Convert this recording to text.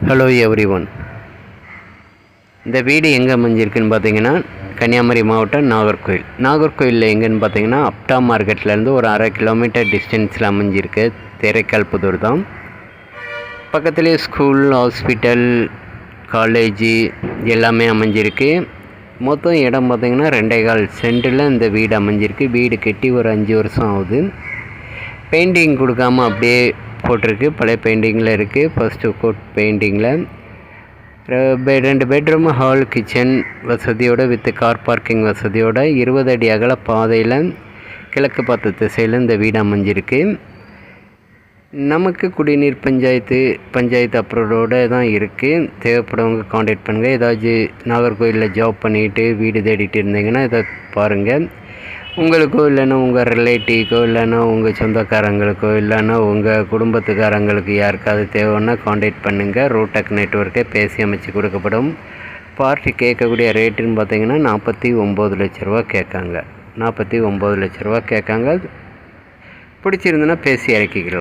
Hello every one. இந்த வீடு எங்கே அமைஞ்சிருக்குன்னு பார்த்தீங்கன்னா கன்னியாகுமரி மாவட்டம் நாகர்கோயிலில் எங்கேன்னு பார்த்தீங்கன்னா அப்டா மார்க்கெட்லேருந்து ஒரு 1/2 கிலோமீட்டர் டிஸ்டன்ஸில் அமைஞ்சிருக்கு. தேரைக்கால் தான். பக்கத்துலேயே ஸ்கூல், ஹாஸ்பிட்டல், காலேஜு எல்லாமே அமைஞ்சிருக்கு. மொத்தம் இடம் பார்த்திங்கன்னா 2.25 சென்டில் இந்த வீடு அமைஞ்சிருக்கு. வீடு கட்டி ஒரு 5 வருஷம் ஆகுது. பெயிண்டிங் கொடுக்காமல் அப்படியே போட்டிருக்கு. பழைய பெயிண்டிங்கில் இருக்குது. ஃபஸ்ட்டு கோட் பெயிண்டிங்கில் 2 பெட்ரூமு, ஹால், கிச்சன் வசதியோடு வித் கார் பார்க்கிங் வசதியோடு 20 அடி அகல பாதையில் கிழக்கு பார்த்த திசையில் இந்த வீடு அமைஞ்சிருக்கு. நமக்கு குடிநீர் பஞ்சாயத்து அப்ரூவோடு தான் இருக்குது. தேவைப்படுறவங்க காண்டாக்ட் பண்ணுங்கள். ஏதாச்சும் நாகர்கோயிலில் ஜாப் பண்ணிவிட்டு வீடு தேடிட்டு இருந்தீங்கன்னா இதை பாருங்கள். உங்களுக்கோ இல்லைன்னா உங்கள் ரிலேட்டிவ்க்கோ இல்லைன்னா உங்கள் சொந்தக்காரங்களுக்கோ இல்லைன்னா உங்கள் குடும்பத்துக்காரங்களுக்கு யாருக்காவது தேவைன்னா காண்டாக்ட் பண்ணுங்கள். ரூடெக் நெட்வொர்க்கை பேசி அமைச்சு கொடுக்கப்படும். பார்ட்டி கேட்கக்கூடிய ரேட்டுன்னு பார்த்தீங்கன்னா 49 லட்ச ரூபா கேட்காங்க. 49 லட்ச ரூபா கேட்காங்க. பிடிச்சிருந்துன்னா பேசி இறக்கிக்கலாம்.